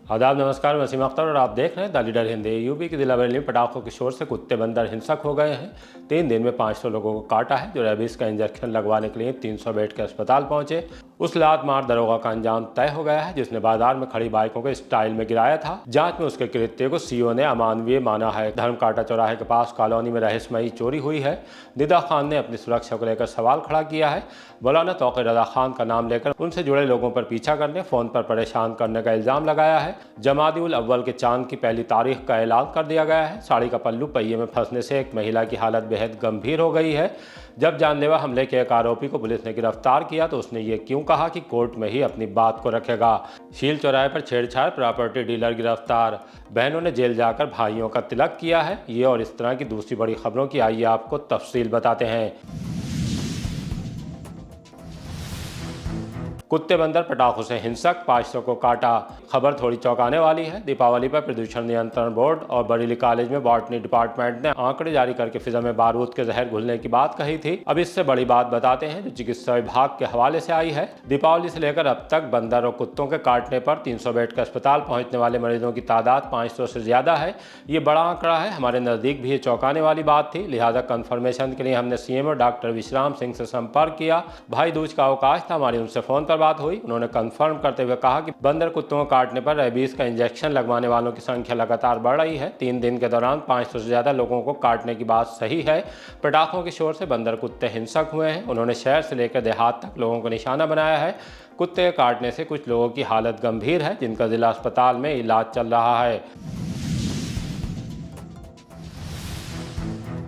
आदाब, नमस्कार। मैं वसीम अख्तर और आप देख रहे हैं द लीडर हिंदी। यूपी के जिला बरेली में पटाखों के शोर से कुत्ते बंदर हिंसक हो गए हैं। 3 दिन में 500 लोगों को काटा है। जो रेबीज का इंजेक्शन लगवाने के लिए 300 बेड के अस्पताल पहुंचे, उस लात मार दरोगा का अंजाम तय हो गया है, जिसने बाजार में खड़ी बाइकों को स्टाइल में गिराया था। जांच में उसके कृत्य को सीओ ने अमानवीय माना है। धर्मकांटा चौराहे के पास कॉलोनी में रहस्यमयी चोरी हुई है। निदा खान ने अपनी सुरक्षा को लेकर सवाल खड़ा किया है। मौलाना तौक़ीर रज़ा खान का नाम लेकर उनसे जुड़े लोगों पर पीछा करने, फोन पर परेशान करने का इल्जाम लगाया है। जमादिउल अव्वल के चांद की पहली तारीख का ऐलान कर दिया गया है। साड़ी का पल्लू पहिए में फंसने से एक महिला की हालत बेहद गंभीर हो गई है। जब जानलेवा हमले के एक आरोपी को पुलिस ने गिरफ्तार किया तो उसने ये क्यों कहा कि कोर्ट में ही अपनी बात को रखेगा। शील चौराहे पर छेड़छाड़, प्रॉपर्टी डीलर गिरफ्तार। बहनों ने जेल जाकर भाइयों का तिलक किया है। ये और इस तरह की दूसरी बड़ी खबरों की आइए आपको तफसील बताते हैं। कुत्ते बंदर पटाखों से हिंसक, 500 को काटा। खबर थोड़ी चौंकाने वाली है। दीपावली पर प्रदूषण नियंत्रण बोर्ड और बरेली कॉलेज में बॉटनी डिपार्टमेंट ने आंकड़े जारी करके फिजा में बारूद के जहर घुलने की बात कही थी। अब इससे बड़ी बात बताते हैं जो चिकित्सा विभाग के हवाले से आई है। दीपावली से लेकर अब तक बंदर और कुत्तों के काटने पर 300 बेड के अस्पताल पहुंचने वाले मरीजों की तादाद 500 से ज्यादा है। ये बड़ा आंकड़ा है। हमारे नजदीक भी ये चौंकाने वाली बात थी। लिहाजा कंफर्मेशन के लिए हमने सीएमओ डॉक्टर विश्राम सिंह से संपर्क किया। भाई दूज का अवकाश था, हमारी उनसे फोन पर बात हुई। उन्होंने कंफर्म करते हुए कहा कि बंदर कुत्तों को काटने पर रेबीज का इंजेक्शन लगवाने वालों की संख्या लगातार बढ़ रही है। 3 दिन के दौरान 500 से ज्यादा लोगों को काटने की बात सही है। पटाखों के शोर से बंदर कुत्ते हिंसक हुए हैं। उन्होंने शहर से लेकर देहात तक लोगों को निशाना बनाया है। कुत्ते काटने से कुछ लोगों की हालत गंभीर है, जिनका जिला अस्पताल में इलाज चल रहा है।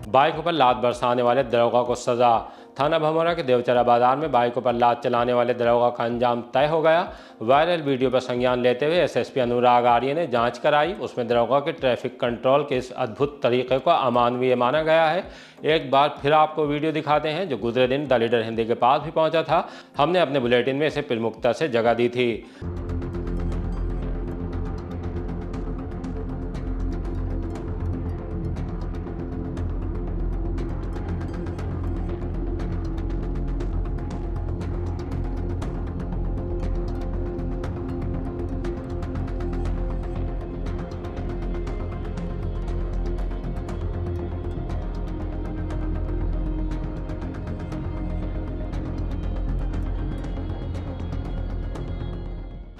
बाइकों पर लात बरसाने वाले दरोगा को सजा। थाना भमोरा के देवचरा बाजार में बाइकों पर लात चलाने वाले दरोगा का अंजाम तय हो गया। वायरल वीडियो पर संज्ञान लेते हुए एसएसपी अनुराग आर्य ने जांच कराई। उसमें दरोगा के ट्रैफिक कंट्रोल के इस अद्भुत तरीके को अमानवीय माना गया है। एक बार फिर आपको वीडियो दिखाते हैं जो गुजरे दिन द लीडर हिंदी के पास भी पहुंचा था। हमने अपने बुलेटिन में इसे प्रमुखता से जगह दी थी।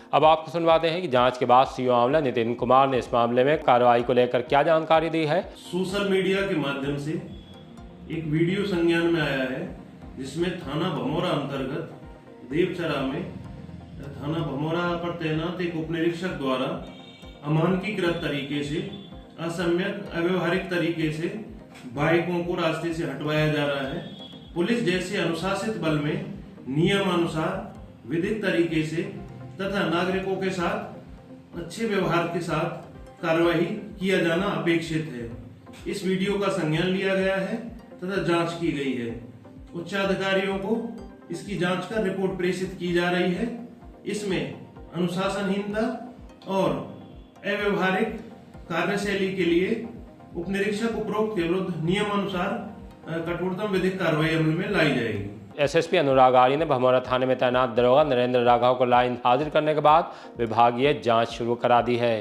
अब आपको सुनवाते हैं कि जांच के बाद सीओ आंवला नितिन कुमार ने इस मामले में कार्रवाई को लेकर क्या जानकारी दी है। सोशल मीडिया के माध्यम से एक वीडियो संज्ञान में आया है, जिसमें थाना भमोरा अंतर्गत देवचरा में थाना भमोरा पर तैनात एक उप निरीक्षक द्वारा अमानकीकृत तरीके से, असम्यक, अव्यवहारिक तरीके से बाइकों को रास्ते से हटवाया जा रहा है। पुलिस जैसे अनुशासित बल में नियमानुसार विधिक तरीके से तथा नागरिकों के साथ अच्छे व्यवहार के साथ कार्रवाई किया जाना अपेक्षित है। इस वीडियो का संज्ञान लिया गया है तथा जांच की गई है। उच्चाधिकारियों को इसकी जांच कर रिपोर्ट प्रेषित की जा रही है। इसमें अनुशासनहीनता और अव्यवहारिक कार्यशैली के लिए उप निरीक्षक उपरोक्त के विरुद्ध नियमानुसार कठोरतम विधिक कार्रवाई अमल में लाई जाएगी। एसएसपी अनुराग आर्य ने भमोरा थाने में तैनात दरोगा नरेंद्र राघव को लाइन हाजिर करने के बाद विभागीय जांच शुरू करा दी है।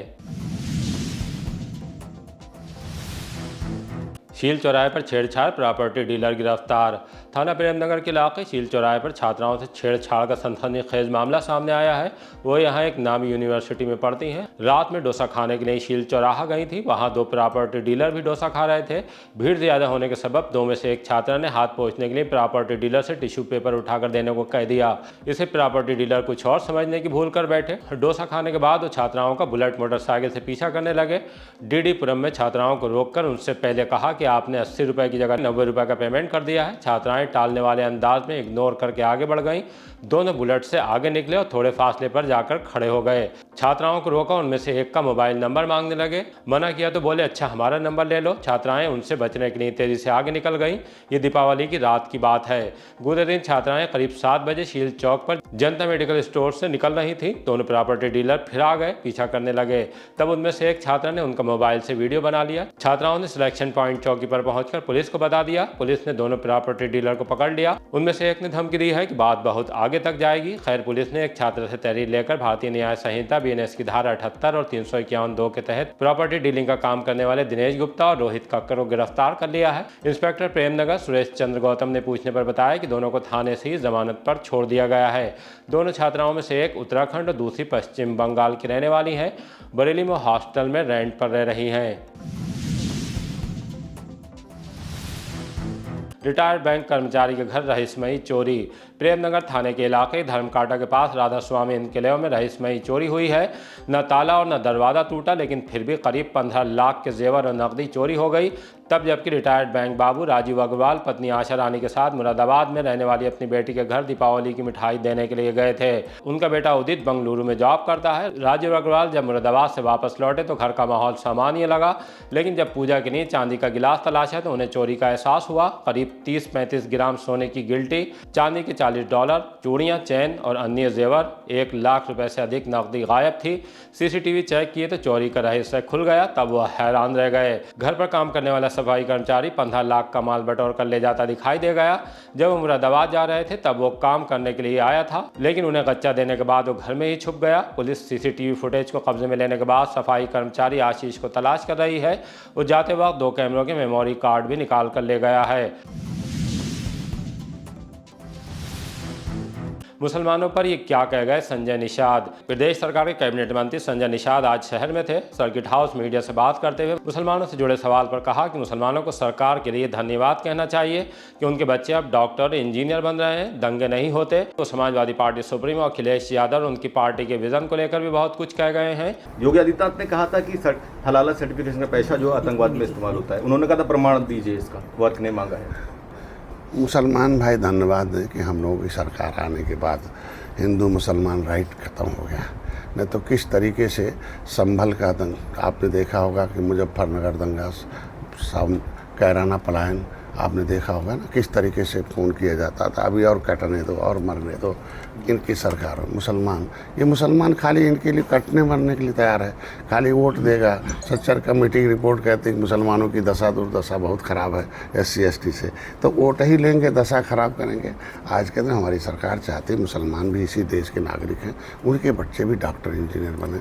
शील चौराहे पर छेड़छाड़, प्रॉपर्टी डीलर गिरफ्तार। थाना प्रेमनगर के इलाके शील चौराहे पर छात्राओं से छेड़छाड़ का सनसनीखेज मामला सामने आया है। वो यहाँ एक नामी यूनिवर्सिटी में पढ़ती हैं। रात में डोसा खाने के लिए शील चौराहा गई थी। वहाँ 2 प्रॉपर्टी डीलर भी डोसा खा रहे थे। भीड़ ज्यादा होने के सबब 2 में से एक छात्रा ने हाथ पोंछने के लिए प्रॉपर्टी डीलर से टिश्यू पेपर उठाकर देने को कह दिया। इसे प्रॉपर्टी डीलर कुछ और समझने की भूल कर बैठे। डोसा खाने के बाद वो छात्राओं का बुलेट मोटरसाइकिल से पीछा करने लगे। डीडीपुरम में छात्राओं को रोककर उनसे पहले कहा कि आपने 80 रुपए की जगह 90 रुपए का पेमेंट कर दिया है। छात्राएं टालने वाले अंदाज में इग्नोर करके आगे बढ़ गईं। दोनों बुलेट से आगे निकले और थोड़े फासले पर जाकर खड़े हो गए। छात्राओं को रोका, उनमें से एक का मोबाइल नंबर मांगने लगे। मना किया तो बोले अच्छा हमारा नंबर ले लो। छात्राएं उनसे बचने के लिए तेजी से आगे निकल गईं। ये दीपावली की रात की बात है। गुजरे दिन छात्राएं करीब 7 बजे शील चौक पर जनता मेडिकल स्टोर से निकल रही थी। दोनों प्रॉपर्टी डीलर फिर आ गए, पीछा करने लगे। तब उनमें से एक छात्रा ने उनका मोबाइल से वीडियो बना लिया। छात्राओं ने सिलेक्शन पॉइंट चौक चौकी पर पहुंचकर पुलिस को बता दिया। पुलिस ने दोनों प्रॉपर्टी डीलर को पकड़ लिया। उनमें से एक ने धमकी दी है कि बात बहुत आगे तक जाएगी। खैर, पुलिस ने एक छात्र से तहरीर लेकर भारतीय न्याय संहिता BNS की धारा 78 और 351(2) के तहत प्रॉपर्टी डीलिंग का काम करने वाले दिनेश गुप्ता और रोहित कक्कर को गिरफ्तार कर लिया है। इंस्पेक्टर प्रेमनगर सुरेश चंद्र गौतम ने पूछने पर बताया कि दोनों को थाने से ही जमानत पर छोड़ दिया गया है। दोनों छात्राओं में से एक उत्तराखंड और दूसरी पश्चिम बंगाल की रहने वाली है। बरेली में हॉस्टल में रेंट पर रह रही हैं। रिटायर्ड बैंक कर्मचारी के घर रहस्यमयी चोरी। प्रेमनगर थाने के इलाके धर्मकाटा के पास राधा स्वामी इनक्लेव में रहस्यमयी चोरी हुई है। न ताला और न दरवाजा टूटा, लेकिन फिर भी करीब 15 लाख के जेवर और नकदी चोरी हो गई। तब जबकि रिटायर्ड बैंक बाबू राजीव अग्रवाल पत्नी आशा रानी के साथ मुरादाबाद में रहने वाली अपनी बेटी के घर दीपावली की मिठाई देने के लिए गए थे। उनका बेटा उदित बंगलुरु में जॉब करता है। राजीव अग्रवाल जब मुरादाबाद से वापस लौटे तो घर का माहौल सामान्य लगा, लेकिन जब पूजा के लिए चांदी का गिलास तलाशा तो उन्हें चोरी का एहसास हुआ। करीब 30-35 ग्राम सोने की गिल्टी, चांदी के $40, चूड़ियां, चैन और अन्य जेवर, 1 लाख रुपए से अधिक नकदी गायब थी। CCTV चेक किए तो चोरी का रहस्य खुल गया। तब वह हैरान रह गए। घर पर काम करने वाला सफाई कर्मचारी 15 लाख का माल बटोर कर ले जाता दिखाई दे गया। जब वो मुरादाबाद जा रहे थे तब वो काम करने के लिए आया था, लेकिन उन्हें गच्चा देने के बाद वो घर में ही छुप गया। पुलिस CCTV फुटेज को कब्जे में लेने के बाद सफाई कर्मचारी आशीष को तलाश कर रही है। वो जाते वक्त 2 कैमरों के मेमोरी कार्ड भी निकाल कर ले गया है। मुसलमानों पर ये क्या कह गए संजय निषाद। प्रदेश सरकार के कैबिनेट मंत्री संजय निषाद आज शहर में थे। सर्किट हाउस मीडिया से बात करते हुए मुसलमानों से जुड़े सवाल पर कहा कि मुसलमानों को सरकार के लिए धन्यवाद कहना चाहिए कि उनके बच्चे अब डॉक्टर, इंजीनियर बन रहे हैं, दंगे नहीं होते। तो समाजवादी पार्टी सुप्रीमो अखिलेश यादव उनकी पार्टी के विजन को लेकर भी बहुत कुछ कह गए हैं। योगी आदित्यनाथ ने कहा था कि हलाला सर्टिफिकेशन का पैसा जो आतंकवाद में इस्तेमाल होता है, उन्होंने कहा था प्रमाण दीजिए इसका, वर्क ने मांगा है। मुसलमान भाई धन्यवाद दें कि हम लोगों की सरकार आने के बाद हिंदू मुसलमान राइट ख़त्म हो गया। नहीं तो किस तरीके से संभल का दंगा, आपने देखा होगा कि मुजफ्फरनगर दंगा, कैराना पलायन, आपने देखा होगा ना किस तरीके से फ़ोन किया जाता था, अभी और कटने दो और मरने दो। इनकी सरकार मुसलमान, ये मुसलमान खाली इनके लिए कटने मरने के लिए तैयार है, खाली वोट देगा। सच्चर कमेटी की रिपोर्ट कहती है कि मुसलमानों की दशा दुर्दशा बहुत ख़राब है SC ST से, तो वोट ही लेंगे, दशा ख़राब करेंगे। आज के दिन हमारी सरकार चाहती है मुसलमान भी इसी देश के नागरिक हैं, उनके बच्चे भी डॉक्टर इंजीनियर बने।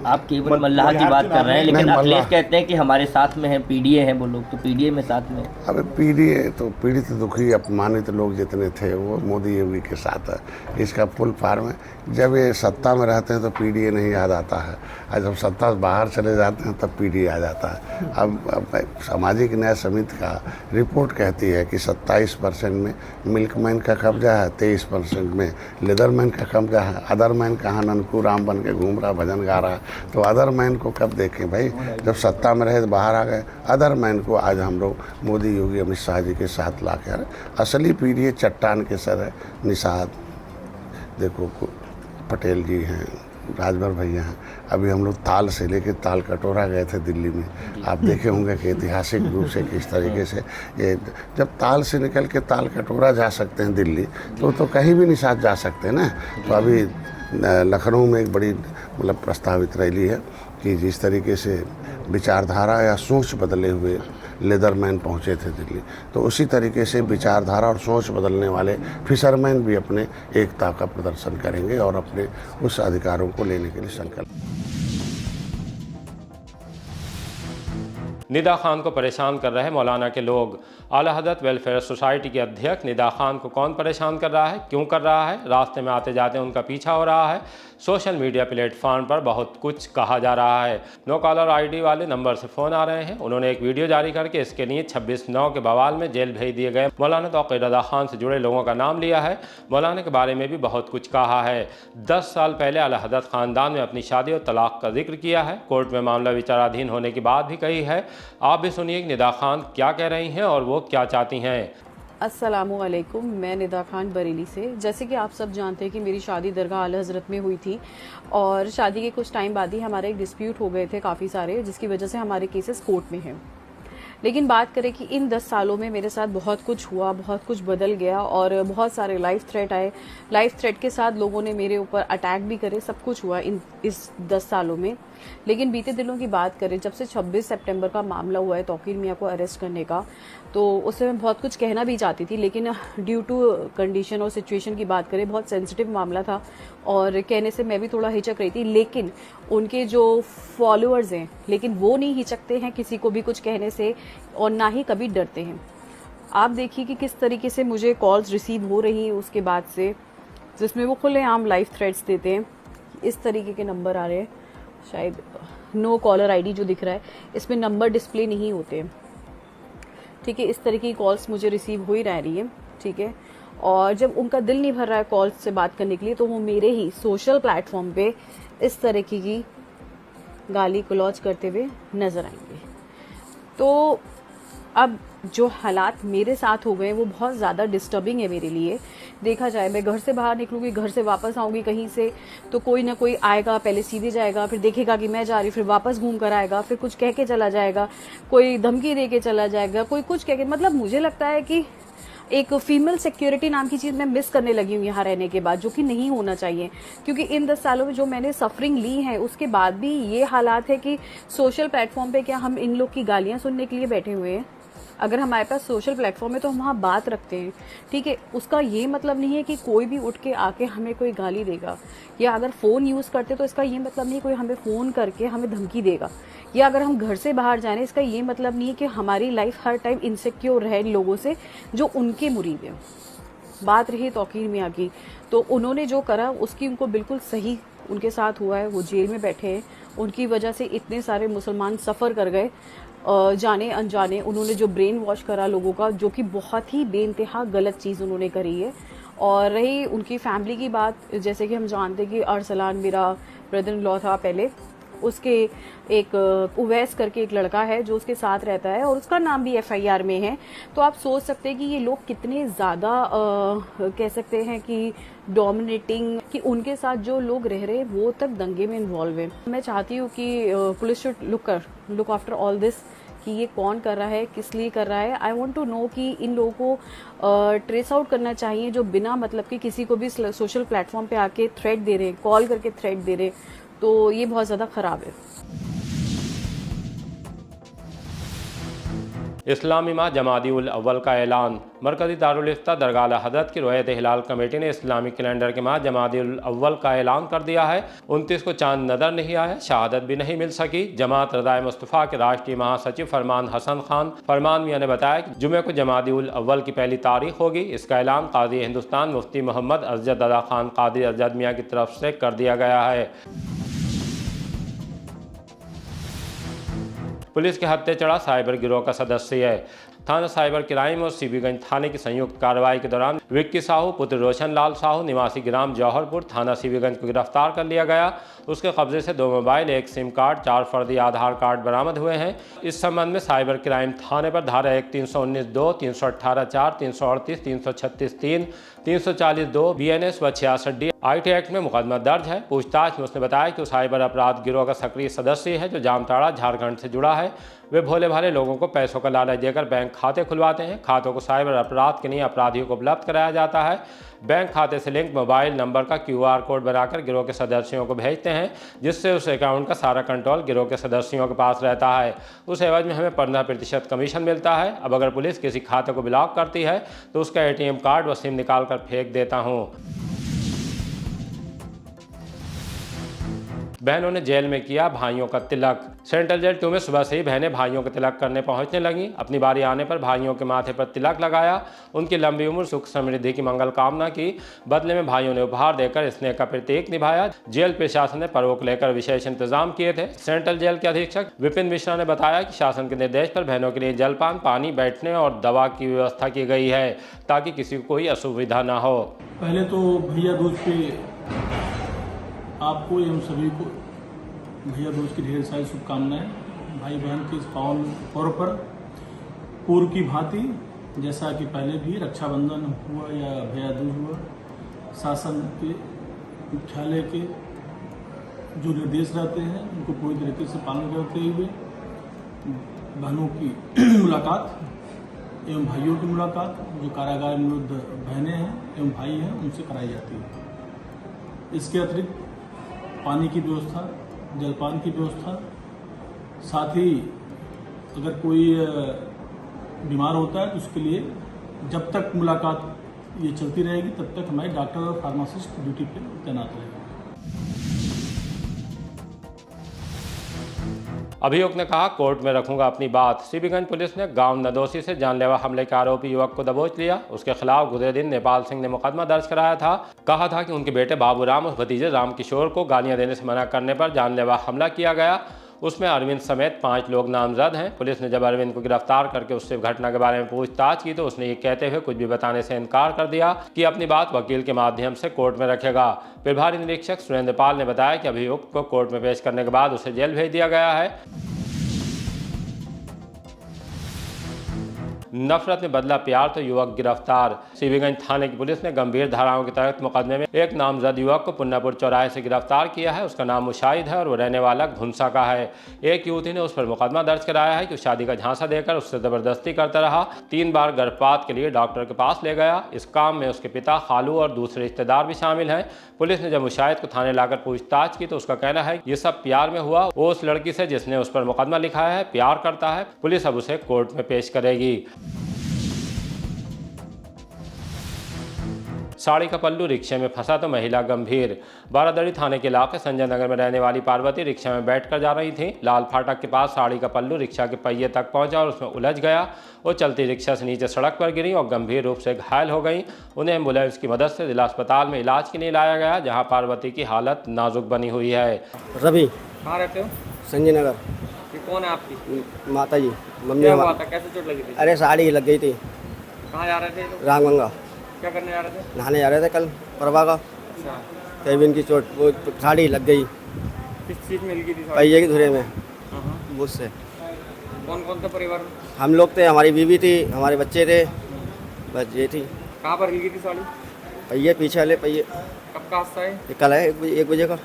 आप केवल मल्लाह की बात कर रहे हैं, लेकिन अखिलेश कहते हैं कि हमारे साथ में है PDA है वो लोग, तो PDA में साथ में। अब पीड़ित दुखी अपमानित लोग जितने थे वो मोदी योगी के साथ है। इसका फुल फॉर्म है, जब ये सत्ता में रहते हैं तो PDA नहीं याद आता है, और जब सत्ता से बाहर चले जाते हैं तब PDA आ जाता है। अब सामाजिक न्याय समिति का रिपोर्ट कहती है कि 27% में मिल्कमैन का कब्जा है, 23% में लेदरमैन का कब्जा है। अदरमैन कहाँ ननकू राम बन के घूम रहा, भजन गा रहा, तो अदरमैन को कब देखें भाई, जब सत्ता में रहे तो बाहर आ गए। अदरमैन को आज हम लोग मोदी योगी अमित शाह जी के साथ ला कर, असली PDA चट्टान के सर है निषाद, देखो पटेल जी हैं, राजभर भैया हैं। अभी हम लोग ताल से लेके ताल कटोरा गए थे दिल्ली में, आप देखे होंगे कि ऐतिहासिक रूप से किस तरीके से ये, जब ताल से निकल के ताल कटोरा जा सकते हैं दिल्ली, तो कहीं भी निषाद जा सकते हैं ना। तो अभी लखनऊ में एक बड़ी मतलब प्रस्तावित रैली है कि जिस तरीके से विचारधारा या सोच बदले हुए लेदरमैन पहुंचे थे दिल्ली, तो उसी तरीके से विचारधारा और सोच बदलने वाले फिशरमैन भी अपने एकता का प्रदर्शन करेंगे और अपने उस अधिकारों को लेने के लिए संकल्प। निदा खान को परेशान कर रहे मौलाना के लोग। आला हज़रत वेलफेयर सोसाइटी के अध्यक्ष निदा खान को कौन परेशान कर रहा है, क्यों कर रहा है? रास्ते में आते जाते उनका पीछा हो रहा है। सोशल मीडिया प्लेटफॉर्म पर बहुत कुछ कहा जा रहा है। नो कॉलर ID वाले नंबर से फ़ोन आ रहे हैं। उन्होंने एक वीडियो जारी करके इसके लिए 26/9 के बवाल में जेल भेज दिए गए मौलाना तौक़ीर रज़ा खान से जुड़े लोगों का नाम लिया है। मौलाना के बारे में भी बहुत कुछ कहा है। 10 साल पहले आला हज़रत ख़ानदान में अपनी शादी और तलाक़ का जिक्र किया है। कोर्ट में मामला विचाराधीन होने की बात भी कही है। आप भी सुनिए निदा खान क्या कह रही हैं और वो क्या चाहती हैं। अस्सलामुअलैकुम, मैं निदा खान बरेली से। जैसे कि आप सब जानते हैं कि मेरी शादी दरगाह आला हज़रत में हुई थी और शादी के कुछ टाइम बाद ही हमारे एक डिस्प्यूट हो गए थे काफ़ी सारे, जिसकी वजह से हमारे केसेस कोर्ट में हैं। लेकिन बात करें कि इन 10 सालों में मेरे साथ बहुत कुछ हुआ, बहुत कुछ बदल गया और बहुत सारे लाइफ थ्रेट आए। लाइफ थ्रेट के साथ लोगों ने मेरे ऊपर अटैक भी करे, सब कुछ हुआ इस 10 सालों में। लेकिन बीते दिनों की बात करें, जब से 26 सितंबर का मामला हुआ है तौकीर मियां को अरेस्ट करने का, तो उससे मैं बहुत कुछ कहना भी चाहती थी, लेकिन ड्यू टू कंडीशन और सिचुएशन की बात करें, बहुत सेंसिटिव मामला था और कहने से मैं भी थोड़ा हिचक रही थी। लेकिन उनके जो फॉलोअर्स हैं, लेकिन वो नहीं हिचकते हैं किसी को भी कुछ कहने से और ना ही कभी डरते हैं। आप देखिए कि किस तरीके से मुझे कॉल्स रिसीव हो रही हैं उसके बाद से, जिसमें वो खुलेआम लाइफ थ्रेट्स देते हैं। इस तरीके के नंबर आ रहे हैं, शायद नो कॉलर आईडी जो दिख रहा है इसमें नंबर डिस्प्ले नहीं होते, ठीक है। इस तरह की कॉल्स मुझे रिसीव हो ही रही है, ठीक है। और जब उनका दिल नहीं भर रहा है कॉल्स से बात करने के लिए, तो वो मेरे ही सोशल प्लेटफॉर्म पे इस तरह की गाली गलौज करते हुए नजर आएंगे। तो अब जो हालात मेरे साथ हो गए वो बहुत ज़्यादा डिस्टर्बिंग है मेरे लिए। देखा जाए, मैं घर से बाहर निकलूंगी, घर से वापस आऊंगी कहीं से, तो कोई ना कोई आएगा, पहले सीधे जाएगा, फिर देखेगा कि मैं जा रही, फिर वापस घूम कर आएगा, फिर कुछ कह के चला जाएगा, कोई धमकी दे के चला जाएगा, कोई कुछ कह के। मतलब मुझे लगता है कि एक फीमेल सिक्योरिटी नाम की चीज़ मैं मिस करने लगी हूँ यहाँ रहने के बाद, जो कि नहीं होना चाहिए। क्योंकि इन 10 सालों में जो मैंने सफरिंग ली है, उसके बाद भी ये हालात है कि सोशल प्लेटफॉर्म पे क्या हम इन लोग की गालियाँ सुनने के लिए बैठे हुए हैं? अगर हमारे पास सोशल प्लेटफॉर्म है तो हम वहाँ बात रखते हैं, ठीक है। उसका ये मतलब नहीं है कि कोई भी उठ के आके हमें कोई गाली देगा, या अगर फ़ोन यूज़ करते तो इसका ये मतलब नहीं कोई हमें फ़ोन करके हमें धमकी देगा, या अगर हम घर से बाहर जा रहे हैं इसका ये मतलब नहीं है कि हमारी लाइफ हर टाइम इनसिक्योर रहे लोगों से जो उनके मुरीद हैं। बात रही तौकीर मियां की, तो उन्होंने जो करा उसकी उनको बिल्कुल सही उनके साथ हुआ है। वो जेल में बैठे हैं, उनकी वजह से इतने सारे मुसलमान सफ़र कर गए, जाने अनजाने। उन्होंने जो ब्रेन वॉश करा लोगों का, जो कि बहुत ही बेइंतहा गलत चीज़ उन्होंने करी है। और रही उनकी फैमिली की बात, जैसे कि हम जानते हैं कि अरसलान मेरा ब्रदर इन लॉ था पहले, उसके एक उवैस करके एक लड़का है जो उसके साथ रहता है और उसका नाम भी FIR में है। तो आप सोच सकते हैं कि ये लोग कितने ज़्यादा कह सकते हैं कि डोमिनेटिंग, कि उनके साथ जो लोग रह रहे हैं वो तक दंगे में इन्वॉल्व है। मैं चाहती हूँ कि police should look after all this, कि ये कौन कर रहा है, किस लिए कर रहा है। आई वॉन्ट टू नो कि इन लोगों को ट्रेस आउट करना चाहिए जो बिना मतलब कि किसी को भी सोशल प्लेटफॉर्म पे आके थ्रेट दे रहे हैं, कॉल करके थ्रेट दे रहे हैं। तो ये बहुत ज़्यादा ख़राब है। इस्लामी माह जमादी उल अव्वल का ऐलान। मरकज़ी दारुल इफ्ता दरगाह हज़रत की रोयत हिलाल कमेटी ने इस्लामी कैलेंडर के माह जमादी उल अव्वल का ऐलान कर दिया है। 29 को चांद नज़र नहीं आया, शहादत भी नहीं मिल सकी। जमात रज़ाए मुस्तफ़ा के राष्ट्रीय महासचिव फरमान हसन खान फरमान मियां ने बताया कि जुमे को जमादी उल अव्वल की पहली तारीख होगी। इसका ऐलान काज़ी हिंदुस्तान मुफ्ती मोहम्मद अज़द अदा खान कादी अज़द मियां की तरफ से कर दिया गया है। पुलिस के हत्थे चढ़ा साइबर गिरोह का सदस्य है। थाना साइबर क्राइम और सीबीगंज थाने की संयुक्त कार्रवाई के दौरान विक्की साहू पुत्र रोशन लाल साहू निवासी ग्राम जौहरपुर थाना सीबीगंज को गिरफ्तार कर लिया गया। उसके कब्जे से 2 मोबाइल, 1 सिम कार्ड, 4 फर्जी आधार कार्ड बरामद हुए हैं। इस संबंध में साइबर क्राइम थाने पर धारा 1 319-2, 318-4, 338, 336-3, 340-2 BNS व 66D IT एक्ट में मुकदमा दर्ज है। पूछताछ में उसने बताया कि उस साइबर अपराध गिरोह का सक्रिय सदस्य है जो जामताड़ा झारखंड से जुड़ा है। वे भोले भाले लोगों को पैसों का लालच देकर बैंक खाते खुलवाते हैं। खातों को साइबर अपराध के लिए अपराधियों को उपलब्ध कराया जाता है। बैंक खाते से लिंक मोबाइल नंबर का QR कोड बनाकर गिरोह के सदस्यों को भेजते हैं, जिससे उस अकाउंट का सारा कंट्रोल गिरोह के सदस्यों के पास रहता है। उस एवज में हमें 15% कमीशन मिलता है। अब अगर पुलिस किसी खाते को ब्लॉक करती है तो उसका ATM कार्ड व सिम निकाल कर फेंक देता हूँ। बहनों ने जेल में किया भाइयों का तिलक। सेंट्रल जेल 2 में सुबह से ही बहनें भाइयों का तिलक करने पहुंचने लगीं। अपनी बारी आने पर भाइयों के माथे पर तिलक लगाया, उनकी लंबी उम्र सुख समृद्धि की मंगल कामना की। बदले में भाइयों ने उपहार देकर स्नेह का प्रतीक निभाया। जेल प्रशासन ने परों को लेकर विशेष इंतजाम किए थे। सेंट्रल जेल के अधीक्षक विपिन मिश्रा ने बताया कि शासन के निर्देश पर बहनों के लिए जलपान, पानी, बैठने और दवा की व्यवस्था की गई है ताकि किसी को कोई असुविधा न हो। पहले तो भैया दूज पे आपको एवं सभी को भैया दूज की ढेर सारी शुभकामनाएं। भाई बहन के इस पावन पर्व पर पूर्व की भांति जैसा कि पहले भी रक्षाबंधन हुआ या भैया दूज हुआ, शासन के मुख्यालय के जो निर्देश रहते हैं उनको पूरी तरीके से पालन करते हुए बहनों की मुलाकात एवं भाइयों की मुलाकात, जो कारागार निरुद्ध बहनें हैं एवं भाई हैं, उनसे कराई जाती है। इसके अतिरिक्त पानी की व्यवस्था, जलपान की व्यवस्था, साथ ही अगर कोई बीमार होता है तो उसके लिए जब तक मुलाकात ये चलती रहेगी तब तक हमारे डॉक्टर और फार्मासिस्ट ड्यूटी पे तैनात रहेगा। अभियुक्त ने कहा, कोर्ट में रखूंगा अपनी बात। सीबीगंज पुलिस ने गांव नदोसी से जानलेवा हमले के आरोपी युवक को दबोच लिया। उसके खिलाफ गुजरे दिन नेपाल सिंह ने मुकदमा दर्ज कराया था। कहा था कि उनके बेटे बाबूराम और भतीजे रामकिशोर को गालियां देने से मना करने पर जानलेवा हमला किया गया। उसमें अरविंद समेत 5 लोग नामजद हैं। पुलिस ने जब अरविंद को गिरफ्तार करके उससे घटना के बारे में पूछताछ की तो उसने ये कहते हुए कुछ भी बताने से इनकार कर दिया कि अपनी बात वकील के माध्यम से कोर्ट में रखेगा। प्रभारी निरीक्षक सुरेंद्र पाल ने बताया कि अभियुक्त को कोर्ट में पेश करने के बाद उसे जेल भेज दिया गया है। नफरत में बदला प्यार तो युवक गिरफ्तार। सीबीगंज थाने की पुलिस ने गंभीर धाराओं के तहत मुकदमे में एक नामजद युवक को पुन्नापुर चौराहे से गिरफ्तार किया है। उसका नाम मुशाहिद है और वो रहने वाला घुंसा का है। एक युवती ने उस पर मुकदमा दर्ज कराया है कि शादी का झांसा देकर उससे जबरदस्ती करता रहा। 3 बार गर्भपात के लिए डॉक्टर के पास ले गया। इस काम में उसके पिता, खालू और दूसरे रिश्तेदार भी शामिल हैं। पुलिस ने जब मुशाहिद को थाने लाकर पूछताछ की तो उसका कहना है ये सब प्यार में हुआ। वो उस लड़की से जिसने उस पर मुकदमा लिखाया है प्यार करता है। पुलिस अब उसे कोर्ट में पेश करेगी। साड़ी का पल्लू रिक्शे में फंसा तो महिला गंभीर। बारादरी थाने के इलाके संजय नगर में रहने वाली पार्वती रिक्शा में बैठकर जा रही थी। लाल फाटक के पास साड़ी का पल्लू रिक्शा के पहिए तक पहुंचा और उसमें उलझ गया। वो चलती रिक्शा से नीचे सड़क पर गिरी और गंभीर रूप से घायल हो गई। उन्हें एम्बुलेंस की मदद से जिला अस्पताल में इलाज के लिए लाया गया, जहाँ पार्वती की हालत नाजुक बनी हुई है। रवि, कहाँ रहते हो? संजय नगर। ये कौन है आपकी? माता जी, मम्मी। क्या हुआ था? कैसे चोट लगी थी? अरे साड़ी लग गई थी। कहाँ जा रहे थे ये लोग? रामगंगा क्या करने जा रहे थे? नहाने जा रहे थे कल परवा का। अच्छा, कैबिन की चोट, वो साड़ी लग गई किस चीज़ में लगी थी? पहिए की धुरे में हाँ। मुझसे। कौन कौन था परिवार में? हम लोग थे, हमारी बीवी थी, हमारे बच्चे थे, बस ये थी। कहाँ पर लगी थी साड़ी? पहिए पीछे वाले पहिए। कब का हादसा है? ये कल है 1 बजे का।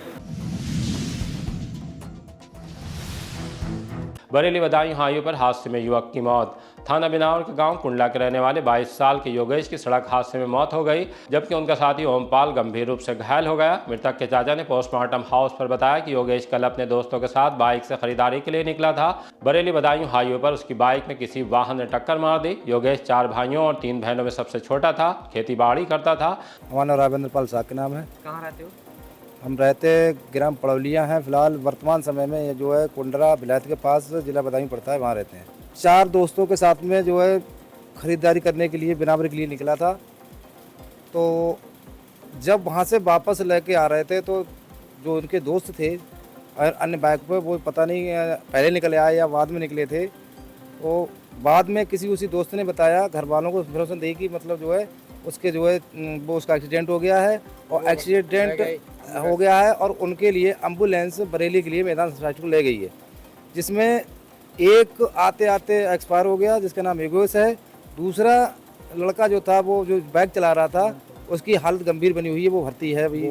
बरेली बदायूं हाईवे पर हादसे में युवक की मौत। थाना बिनावर के गांव कुंडला के रहने वाले 22 साल के योगेश की सड़क हादसे में मौत हो गई, जबकि उनका साथी ओमपाल गंभीर रूप से घायल हो गया। मृतक के चाचा ने पोस्टमार्टम हाउस पर बताया कि योगेश कल अपने दोस्तों के साथ बाइक से खरीदारी के लिए निकला था। बरेली बदायूं हाईवे पर उसकी बाइक में किसी वाहन ने टक्कर मार दी। योगेश 4 भाइयों और 3 बहनों में सबसे छोटा था। खेती बाड़ी करता था। हमारा नाम राजेंद्र पाल साहब के नाम है। कहाँ रहते हो? हम रहते ग्राम पड़ौलियाँ हैं। फिलहाल वर्तमान समय में ये जो है कुंडरा विलायत के पास जिला बदायूं पड़ता है, वहाँ रहते हैं। 4 दोस्तों के साथ में जो है ख़रीदारी करने के लिए बिनावर के लिए निकला था। तो जब वहाँ से वापस लेके आ रहे थे तो जो उनके दोस्त थे और अन्य बाइक पर, वो पता नहीं पहले निकले आए या बाद में निकले थे। वो बाद में किसी उसी दोस्त ने बताया, घर वालों को भरोसा दी कि मतलब जो है उसके जो है वो उसका एक्सीडेंट हो गया है और एक्सीडेंट हो गया है और उनके लिए एम्बुलेंस बरेली के लिए मैदान हॉस्पिटल ले गई है, जिसमें एक आते आते एक्सपायर हो गया जिसका नाम योगेश है। दूसरा लड़का जो था वो जो बाइक चला रहा था उसकी हालत गंभीर बनी हुई है, वो भर्ती है अभी।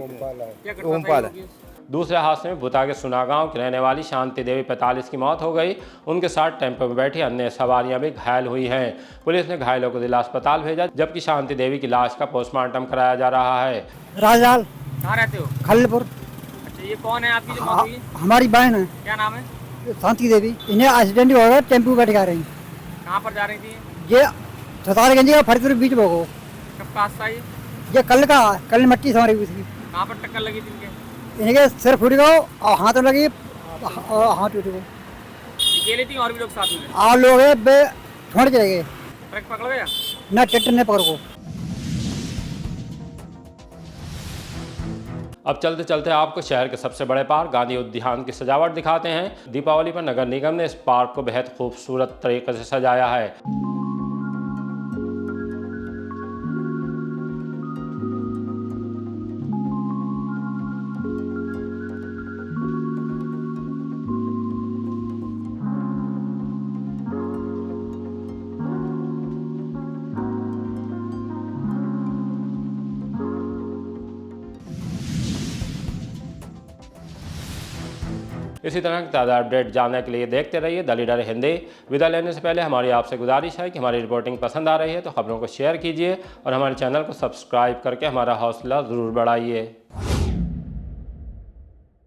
ओमपाल है। दूसरे हादसे में भुता के सुनागांव की रहने वाली शांति देवी 45 की मौत हो गई। उनके साथ टेंपो में बैठी अन्य सवारियां भी घायल हुई हैं। पुलिस ने घायलों को जिला अस्पताल भेजा, जबकि शांति देवी की लाश का पोस्टमार्टम कराया जा रहा है। राजलाल, कहाँ रहते हो? खलपुर। अच्छा, ये कौन है आपकी जो मौत हुई है? हमारी बहन है। क्या नाम है? शांति देवी। इन्हें एक्सीडेंट हुआ है, टेम्पो बैठ जा रही। कहाँ पर जा रही थी? ये सतारगंज का फरीदपुर बीच में हो। कब का हादसा है? ये कल मट्टी संवारी हुई थी। कहाँ पर टक्कर लगी थी इनके? इनके सिर फूट गया और हाथ लगी, हाथ टूट गए। अकेले थी और भी लोग साथ में? और लोग छोड़ चले गए। ट्रक पकड़ गया ना, ट्रैक्टर ने पकड़ को। अब चलते चलते आपको शहर के सबसे बड़े पार्क गांधी उद्यान की सजावट दिखाते हैं। दीपावली पर नगर निगम ने इस पार्क को बेहद खूबसूरत तरीके से सजाया है। इसी तरह की ताज़ा अपडेट जानने के लिए देखते रहिए द लीडर हिंदी। विदा लेने से पहले हमारी आपसे गुजारिश है कि हमारी रिपोर्टिंग पसंद आ रही है तो खबरों को शेयर कीजिए और हमारे चैनल को सब्सक्राइब करके हमारा हौसला ज़रूर बढ़ाइए।